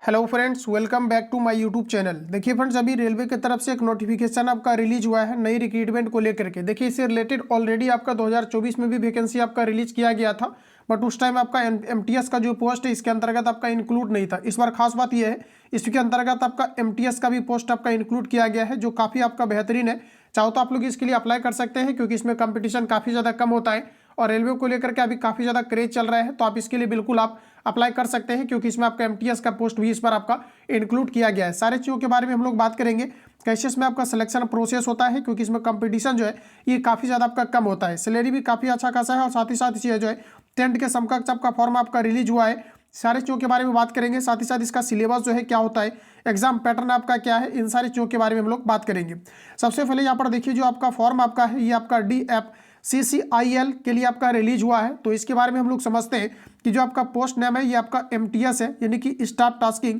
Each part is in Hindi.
Hello friends, welcome back to my YouTube channel. देखिए फ्रेंड्स, अभी रेलवे की तरफ से एक नोटिफिकेशन आपका रिलीज हुआ है नई रिक्रूटमेंट को लेकर के। देखिए, इससे रिलेटेड ऑलरेडी आपका 2024 में भी वैकेंसी आपका रिलीज किया गया था, बट उस टाइम आपका एमटीएस का जो पोस्ट है इसके अंतर्गत आपका इंक्लूड नहीं था। इस बार खास बात यह है, इसके अंतर्गत आपका एमटीएस का भी पोस्ट आपका इंक्लूड किया गया है, जो काफ़ी आपका बेहतरीन है। चाहो तो आप लोग इसके लिए अप्लाई कर सकते हैं, क्योंकि इसमें कंपटीशन काफ़ी ज़्यादा कम होता है और रेलवे को लेकर के अभी काफ़ी ज़्यादा क्रेज चल रहा है। तो आप इसके लिए बिल्कुल आप अप्लाई कर सकते हैं, क्योंकि इसमें आपका एमटीएस का पोस्ट भी इस बार आपका इंक्लूड किया गया है। सारे चीज़ों के बारे में हम लोग बात करेंगे, कैसे इसमें आपका सिलेक्शन प्रोसेस होता है, क्योंकि इसमें कंपटीशन जो है ये काफ़ी ज़्यादा आपका कम होता है। सैलरी भी काफ़ी अच्छा खासा है और साथ ही साथ इसे जो है टेंथ के समकक्ष आपका फॉर्म आपका रिलीज हुआ है। सारे चीज़ों के बारे में बात करेंगे, साथ ही साथ इसका सिलेबस जो है क्या होता है, एग्जाम पैटर्न आपका क्या है, इन सारी चीज़ों के बारे में हम लोग बात करेंगे। सबसे पहले यहाँ पर देखिए, जो आपका फॉर्म आपका है ये आपका DFCCIL के लिए आपका रिलीज हुआ है। तो इसके बारे में हम लोग समझते हैं कि जो आपका पोस्ट नेम है ये आपका एमटीएस है, यानी कि स्टाफ टास्किंग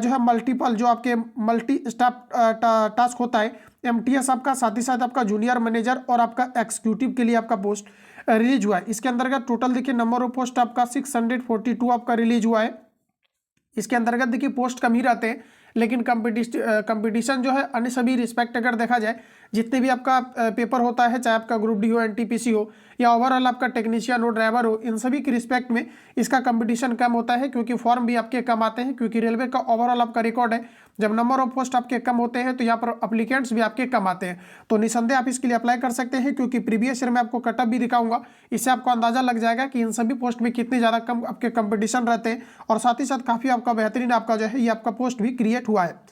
जो है मल्टीपल, जो आपके मल्टी स्टाफ टास्क होता है एमटीएस आपका। साथ ही साथ आपका जूनियर मैनेजर और आपका एक्सिक्यूटिव के लिए आपका पोस्ट रिलीज हुआ है। इसके अंतर्गत टोटल देखिए नंबर ऑफ पोस्ट आपका 642 आपका रिलीज हुआ है। इसके अंतर्गत देखिए पोस्ट कम ही रहते हैं, लेकिन कंपटीशन जो है अन्य सभी रिस्पेक्ट अगर देखा जाए, जितने भी आपका पेपर होता है, चाहे आपका ग्रुप डी हो, एनटीपीसी हो या ओवरऑल आपका टेक्नीशियन हो, ड्राइवर हो, इन सभी के रिस्पेक्ट में इसका कंपटीशन कम होता है, क्योंकि फॉर्म भी आपके कम आते हैं। क्योंकि रेलवे का ओवरऑल आपका रिकॉर्ड है, जब नंबर ऑफ पोस्ट आपके कम होते हैं तो यहाँ पर अप्लीकेंट्स भी आपके कम आते हैं। तो निसंदेह आप इसके लिए अप्लाई कर सकते हैं, क्योंकि प्रीवियस ईयर में आपको कटअप भी दिखाऊंगा, इससे आपको अंदाजा लग जाएगा कि इन सभी पोस्ट में कितने ज़्यादा कम आपके कंपटीशन रहते हैं। और साथ ही साथ काफ़ी आपका बेहतरीन आपका जो है ये आपका पोस्ट भी क्रिएट हुआ है।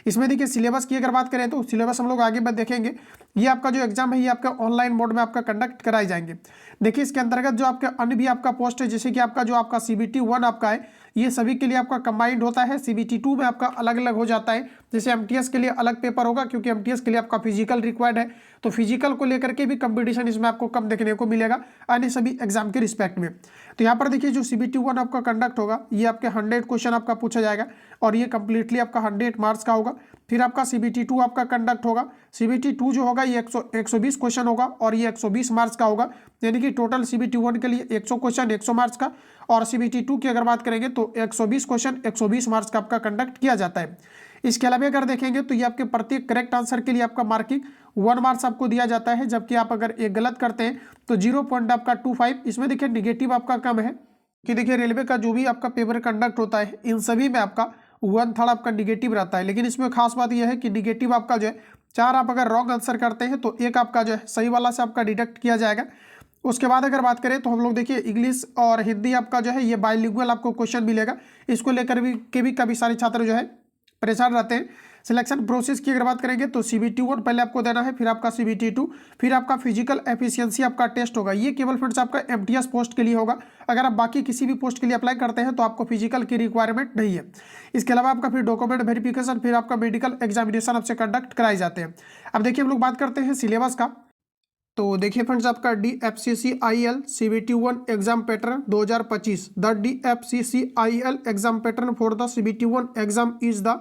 इसमें देखिए सिलेबस की अगर बात करें तो सिलेबस हम लोग आगे बात देखेंगे। ये आपका जो एग्जाम है ये आपका ऑनलाइन मोड में आपका कंडक्ट कराए जाएंगे। देखिए, इसके अंतर्गत जो आपके अन्य भी आपका पोस्ट है, जैसे कि आपका जो आपका CBT 1 आपका है, ये सभी के लिए आपका कंबाइंड होता है। CBT 2 में आपका अलग अलग हो जाता है। जैसे एमटीएस के लिए अलग पेपर होगा, क्योंकि एमटीएस के लिए आपका फिजिकल रिक्वायर्ड है, तो फिजिकल को लेकर के भी कंपटीशन इसमें आपको कम देखने को मिलेगा अन्य सभी एग्जाम के रिस्पेक्ट में। तो यहाँ पर देखिए, जो CBT 1 आपका कंडक्ट होगा ये आपके 100 क्वेश्चन आपका पूछा जाएगा और ये कंप्लीटली आपका 100 मार्क्स का होगा। फिर आपका CBT 2 आपका कंडक्ट होगा। CBT 2 जो होगा ये 120 क्वेश्चन होगा और ये 120 मार्क्स का होगा, यानी कि टोटल CBT 1 के लिए 100 क्वेश्चन 100 मार्क्स का, और CBT 2 की अगर बात करेंगे तो 120 क्वेश्चन 120 मार्क्स का आपका कंडक्ट किया जाता है। इसके अलावा अगर देखेंगे तो ये आपके प्रत्येक करेक्ट आंसर के लिए आपका मार्किंग 1 मार्क्स आपको दिया जाता है, जबकि आप अगर एक गलत करते हैं तो 0.25। इसमें देखिए निगेटिव आपका कम है, कि देखिए रेलवे का जो भी आपका पेपर कंडक्ट होता है इन सभी में आपका 1/3 आपका निगेटिव रहता है। लेकिन इसमें खास बात यह है कि निगेटिव आपका जो है 4 आप अगर रॉन्ग आंसर करते हैं तो 1 आपका जो है सही वाला से आपका डिडक्ट किया जाएगा। उसके बाद अगर बात करें तो हम लोग देखिए इंग्लिश और हिंदी आपका जो है ये बाइलिंगुअल आपको क्वेश्चन मिलेगा। इसको लेकर भी कभी सारे छात्र जो है परेशान रहते हैं। सिलेक्शन प्रोसेस की अगर बात करेंगे तो CBT 1 पहले आपको देना है, फिर आपका CBT 2, फिर आपका फिजिकल एफिशिएंसी आपका टेस्ट होगा। ये केवल फ्रेंड्स आपका एमटीएस पोस्ट के लिए होगा। अगर आप बाकी किसी भी पोस्ट के लिए अप्लाई करते हैं तो आपको फिजिकल की रिक्वायरमेंट नहीं है। इसके अलावा आपका फिर डॉक्यूमेंट वेरिफिकेशन, फिर आपका मेडिकल एग्जामिनेशन आपसे कंडक्ट कराए जाते हैं। अब देखिए हम लोग बात करते हैं सिलेबस का। तो देखिए फ्रेंड्स, आपका DFCCIL CBT 1 exam pattern 2025, the DFCCIL exam pattern for the CBT 1 exam is the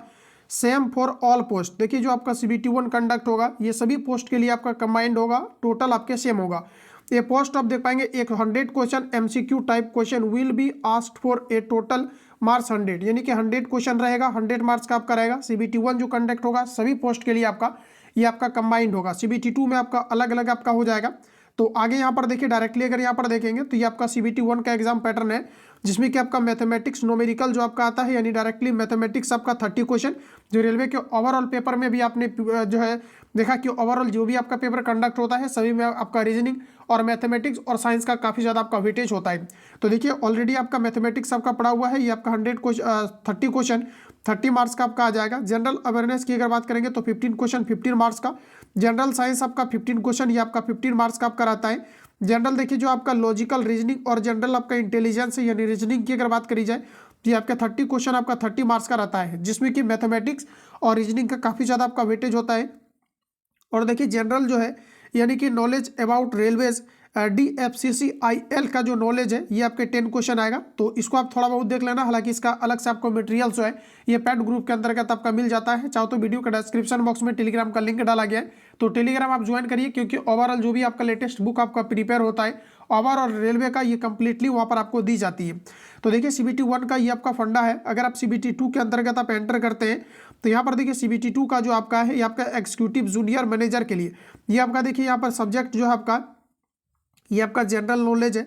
same for all post. देखिए, जो आपका CBT 1 कंडक्ट होगा ये सभी पोस्ट के लिए आपका कंबाइंड होगा, टोटल आपके सेम होगा। ये पोस्ट आप देख पाएंगे, एक 100 question MCQ type question will be asked for a total marks 100, यानी कि 100 क्वेश्चन रहेगा, 100 मार्क्स का आपका रहेगा। CBT 1 जो कंडक्ट होगा सभी पोस्ट के लिए आपका ये आपका कंबाइंड होगा। CBT 2 में आपका अलग अलग आपका हो जाएगा। तो आगे यहाँ पर देखिए डायरेक्टली अगर यहाँ पर देखेंगे तो ये आपका CBT 1 का एग्जाम पैटर्न है, जिसमें कि आपका मैथमेटिक्स न्यूमेरिकल जो आपका आता है, यानी डायरेक्टली मैथमेटिक्स आपका 30 क्वेश्चन, जो रेलवे के ओवरऑल पेपर में भी आपने जो है देखा कि ओवरऑल जो भी आपका पेपर कंडक्ट होता है सभी में आपका रीजनिंग और मैथमेटिक्स और साइंस का काफ़ी ज़्यादा आपका वेटेज होता है। तो देखिए ऑलरेडी आपका मैथमेटिक्स आपका पड़ा हुआ है, ये आपका 30 क्वेश्चन 30 मार्क्स का आपका आ जाएगा। जनरल अवेयरनेस की अगर बात करेंगे तो 15 क्वेश्चन 15 मार्क्स का। जनरल साइंस आपका 15 क्वेश्चन, ये आपका 15 मार्क्स का आपका रहता है। जनरल देखिए जो आपका लॉजिकल रीजनिंग और जनरल आपका इंटेलिजेंस है, यानी रीजनिंग की अगर बात करी जाए तो ये आपका 30 क्वेश्चन आपका 30 मार्क्स का रहता है, जिसमें कि मैथमेटिक्स और रीजनिंग का काफ़ी ज़्यादा आपका वेटेज होता है। और देखिए जनरल जो है यानी कि नॉलेज अबाउट रेलवेज DFCCIL का जो नॉलेज है ये आपके 10 क्वेश्चन आएगा, तो इसको आप थोड़ा बहुत देख लेना। हालांकि इसका अलग से आपको मटेरियल जो है ये पैड ग्रुप के अंतर्गत आपका मिल जाता है। चाहो तो वीडियो का डिस्क्रिप्शन बॉक्स में टेलीग्राम का लिंक डाला गया है, तो टेलीग्राम आप ज्वाइन करिए, क्योंकि ओवरऑल जो भी आपका लेटेस्ट बुक आपका प्रिपेयर होता है ओवरऑल रेलवे का, ये कंप्लीटली वहाँ पर आपको दी जाती है। तो देखिए CBT 1 का ये आपका फंडा है। अगर आप CBT 2 के अंतर्गत आप एंटर करते हैं तो यहाँ पर देखिए CBT 2 का जो आपका है ये आपका एग्जीक्यूटिव जूनियर मैनेजर के लिए ये आपका देखिए यहाँ पर सब्जेक्ट जो है आपका ये आपका जनरल नॉलेज है,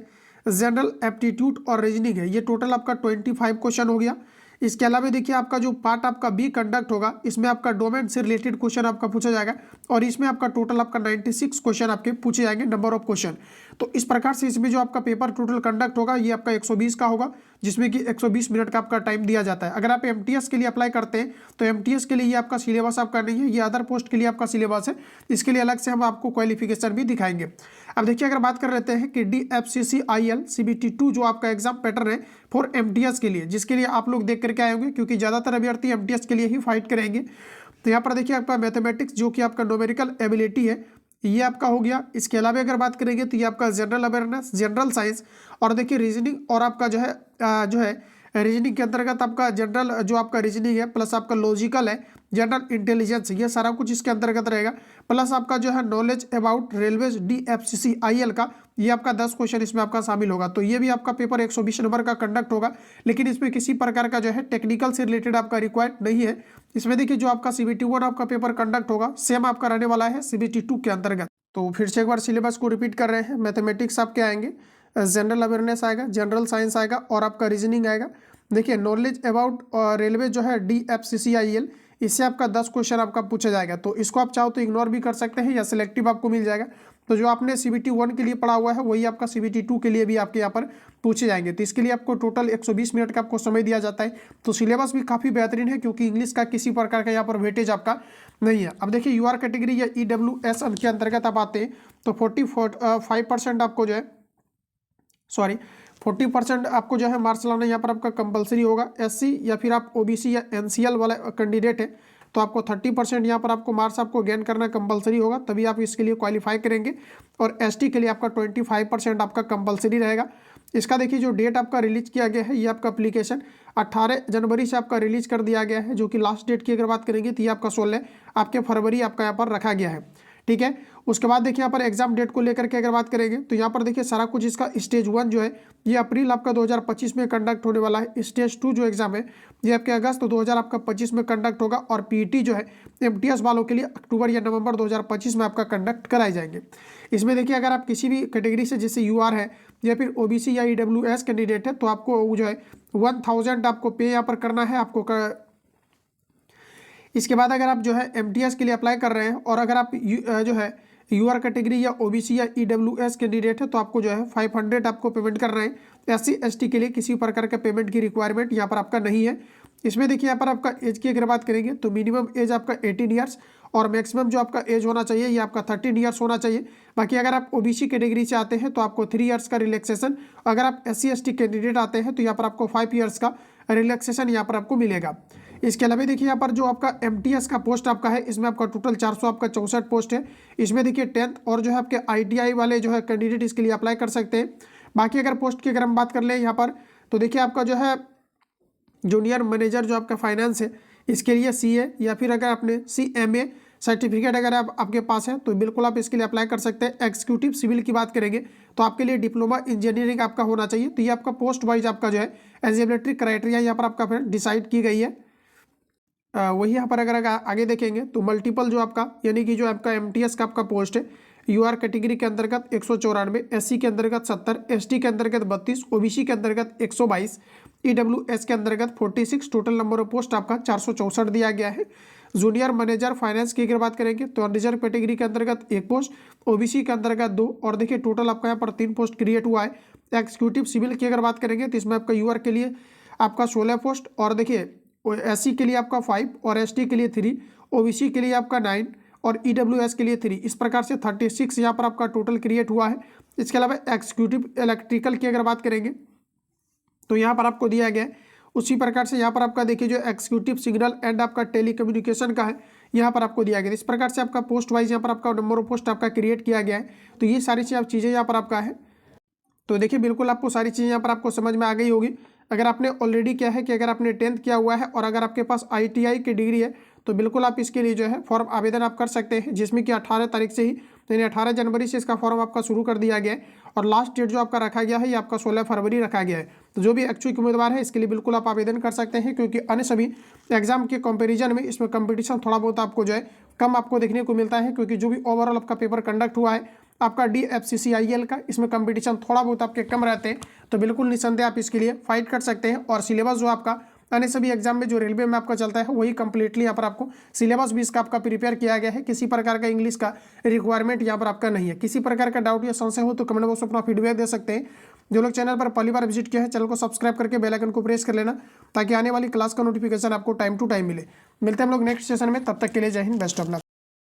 जनरल एप्टीट्यूड और रीजनिंग है। ये टोटल आपका 25 क्वेश्चन हो गया। इसके अलावा देखिए आपका जो पार्ट आपका बी कंडक्ट होगा इसमें आपका डोमेन से रिलेटेड क्वेश्चन आपका पूछा जाएगा, और इसमें आपका टोटल आपका 96 क्वेश्चन आपके पूछे जाएंगे, नंबर ऑफ क्वेश्चन। तो इस प्रकार से इसमें जो आपका पेपर टोटल कंडक्ट होगा ये आपका 120 का होगा, जिसमें कि 120 मिनट का आपका टाइम दिया जाता है। अगर आप MTS के लिए अप्लाई करते हैं तो MTS के लिए ये आपका सिलेबस आपका नहीं है, ये अदर पोस्ट के लिए आपका सिलेबस है। इसके लिए अलग से हम आपको क्वालिफिकेशन भी दिखाएंगे। अब देखिए अगर बात कर लेते हैं कि DFCCIL CBT 2 जो आपका एग्जाम पैटर्न है फॉर MTS के लिए, जिसके लिए आप लोग देख करके आए होंगे, क्योंकि ज़्यादातर अभ्यर्थी MTS के लिए ही फाइट करेंगे। तो यहाँ पर देखिए आपका मैथमेटिक्स जो कि आपका न्यूमेरिकल एबिलिटी है ये आपका हो गया। इसके अलावा अगर बात करेंगे तो ये आपका जनरल अवेयरनेस, जनरल साइंस, और देखिए रीजनिंग, और आपका जो है रीजनिंग के अंतर्गत आपका जनरल जो आपका रीजनिंग है, प्लस आपका लॉजिकल है, जनरल इंटेलिजेंस, ये सारा कुछ इसके अंतर्गत रहेगा। प्लस आपका जो है नॉलेज अबाउट रेलवेज DFCCIL का ये आपका 10 क्वेश्चन इसमें आपका शामिल होगा। तो ये भी आपका पेपर 120 नंबर का कंडक्ट होगा, लेकिन इसमें किसी प्रकार का जो है टेक्निकल से रिलेटेड आपका रिक्वायर्ड नहीं है। इसमें देखिए जो आपका CBT 1 आपका पेपर कंडक्ट होगा सेम आपका रहने वाला है CBT 2 के अंतर्गत। तो फिर से एक बार सिलेबस को रिपीट कर रहे हैं। मैथमेटिक्स आपके आएंगे, जनरल अवेयरनेस आएगा, जनरल साइंस आएगा, और आपका रीजनिंग आएगा। देखिए नॉलेज अबाउट रेलवे जो है DFCCIL, इससे आपका 10 क्वेश्चन आपका पूछा जाएगा। तो इसको आप चाहो तो इग्नोर भी कर सकते हैं या सिलेक्टिव आपको मिल जाएगा। तो जो आपने CBT 1 के लिए पढ़ा हुआ है वही आपका CBT 2 के लिए भी आपके यहाँ पर पूछे जाएंगे। तो इसके लिए आपको टोटल 120 मिनट का आपको समय दिया जाता है। तो सिलेबस भी काफ़ी बेहतरीन है, क्योंकि इंग्लिश का किसी प्रकार का यहाँ पर वेटेज आपका नहीं है। अब देखिए UR कैटेगरी या EWS के अंतर्गत आप आते हैं तो 45% आपको जो है 40% आपको जो है मार्क्स लाना यहाँ पर आपका कंपलसरी होगा। SC या फिर आप OBC या NCL वाला कैंडिडेट है तो आपको 30% यहाँ पर आपको मार्क्स आपको गेन करना कंपलसरी होगा, तभी आप इसके लिए क्वालिफाई करेंगे। और ST के लिए आपका 25% आपका कंपलसरी रहेगा। इसका देखिए जो डेट आपका रिलीज किया गया है ये आपका एप्लीकेशन 18 जनवरी से आपका रिलीज कर दिया गया है, जो कि लास्ट डेट की अगर बात करेंगे तो ये आपका 16 आपके फरवरी आपका यहाँ पर रखा गया है। ठीक है, उसके बाद देखिए यहाँ पर एग्जाम डेट को लेकर के अगर बात करेंगे तो यहाँ पर देखिए सारा कुछ इसका स्टेज 1 जो है ये अप्रैल आपका 2025 में कंडक्ट होने वाला है। स्टेज 2 जो एग्जाम है ये आपके अगस्त 2025 में कंडक्ट होगा, और PET जो है MTS वालों के लिए अक्टूबर या नवंबर 2025 में आपका कंडक्ट कराए जाएंगे। इसमें देखिए अगर आप किसी भी कैटेगरी से जैसे UR है या फिर OBC या EWS कैंडिडेट है तो आपको जो है 1000 आपको पे यहाँ पर करना है आपको इसके बाद अगर आप जो है MTS के लिए अप्लाई कर रहे हैं और अगर आप जो है UR कैटेगरी या OBC या EWS कैंडिडेट है तो आपको जो है 500 आपको पेमेंट कर रहे हैं। SC ST के लिए किसी प्रकार का पेमेंट की रिक्वायरमेंट यहाँ पर आपका नहीं है। इसमें देखिए यहाँ पर आपका एज की अगर बात करेंगे तो मिनिमम एज आपका 18 ईयर्स और मैक्सिमम जो आपका एज होना चाहिए ये आपका 13 ईयर्स होना चाहिए। बाकी अगर आप OBC कैटेगरी से आते हैं तो आपको 3 ईयर्स का रिलैक्सेशन, अगर आप SC ST कैंडिडेट आते हैं तो यहाँ पर आपको 5 ईयर्स का रिलैक्सेशन यहाँ पर आपको मिलेगा। इसके अलावा देखिए यहाँ पर जो आपका MTS का पोस्ट आपका है इसमें आपका टोटल 400 आपका 64 पोस्ट है। इसमें देखिए 10th और जो है आपके ITI वाले जो है कैंडिडेट इसके लिए अप्लाई कर सकते हैं। बाकी अगर पोस्ट की अगर हम बात कर लें यहाँ पर तो देखिए आपका जो है जूनियर मैनेजर जो आपका फाइनेंस है इसके लिए CA या फिर अगर आपने CMA सर्टिफिकेट अगर आपके पास है तो बिल्कुल आप इसके लिए अप्लाई कर सकते हैं। एग्जीक्यूटिव सिविल की बात करेंगे तो आपके लिए डिप्लोमा इंजीनियरिंग आपका होना चाहिए। तो ये आपका पोस्ट वाइज आपका जो है एलिजिबिलिटी क्राइटेरिया यहाँ पर आपका फिर डिसाइड की गई है। वही यहाँ पर अगर आगे देखेंगे तो मल्टीपल जो आपका यानी कि जो आपका MTS का आपका पोस्ट है UR कैटेगरी के अंतर्गत 194, SC के अंतर्गत 70, ST के अंतर्गत 32, OBC के अंतर्गत 122, EWS के अंतर्गत 46, टोटल नंबर ऑफ पोस्ट आपका 464 दिया गया है। जूनियर मैनेजर फाइनेंस की अगर बात करेंगे तो अनरिजर्व कैटेगरी के अंतर्गत 1 पोस्ट, OBC के अंतर्गत 2 और देखिए टोटल आपका यहाँ पर 3 पोस्ट क्रिएट हुआ है। एग्जीक्यूटिव सिविल की अगर बात करेंगे तो इसमें आपका UR के लिए आपका 16 पोस्ट और देखिए SC के लिए आपका 5 और ST के लिए 3, OBC के लिए आपका 9 और EWS के लिए 3, इस प्रकार से 36 यहाँ पर आपका टोटल क्रिएट हुआ है। इसके अलावा एग्जीक्यूटिव इलेक्ट्रिकल की अगर बात करेंगे तो यहाँ पर आपको दिया गया है उसी प्रकार से यहाँ पर आपका देखिए जो एक्जीक्यूटिव सिग्नल एंड आपका टेलीकम्युनिकेशन का है यहाँ पर आपको दिया गया है। इस प्रकार से आपका पोस्ट वाइज यहाँ पर आपका नंबर ऑफ पोस्ट आपका क्रिएट किया गया है। तो ये सारी चीज़ें यहाँ पर आपका है। तो देखिए बिल्कुल आपको सारी चीज़ें यहाँ पर आपको समझ में आ गई होगी। अगर आपने ऑलरेडी क्या है कि अगर आपने 10th किया हुआ है और अगर आपके पास ITI की डिग्री है तो बिल्कुल आप इसके लिए जो है फॉर्म आवेदन आप कर सकते हैं, जिसमें कि 18 तारीख से ही यानी 18 जनवरी से इसका फॉर्म आपका शुरू कर दिया गया है और लास्ट डेट जो आपका रखा गया है ये आपका 16 फरवरी रखा गया है। तो जो भी इच्छुक उम्मीदवार है इसके लिए बिल्कुल आप आवेदन कर सकते हैं, क्योंकि अन्य सभी एग्जाम के कंपेरिजन में इसमें कंपटीशन थोड़ा बहुत आपको जो है कम आपको देखने को मिलता है, क्योंकि जो भी ओवरऑल आपका पेपर कंडक्ट हुआ है आपका DFCCIL का, इसमें कंपटीशन थोड़ा बहुत आपके कम रहते हैं। तो बिल्कुल निसंदेह आप इसके लिए फाइट कर सकते हैं। और सिलेबस जो आपका अन्य सभी एग्जाम में जो रेलवे में आपका चलता है वही कंप्लीटली यहाँ पर आपको सिलेबस भी इसका आपका प्रिपेयर किया गया है। किसी प्रकार का इंग्लिश का रिक्वायरमेंट यहाँ पर आपका नहीं है। किसी प्रकार का डाउट या संशय हो तो कमेंट बॉक्स में अपना फीडबैक दे सकते हैं। जो लोग चैनल पर पहली बार विजिट किया है चैनल को सब्सक्राइब करके बेल आइकन को प्रेस कर लेना, ताकि आने वाली क्लास का नोटिफिकेशन आपको टाइम टू टाइम मिले। मिलते हैं हम लोग नेक्स्ट सेशन में, तब तक के लिए जय हिंद, बेस्ट ऑफ लक।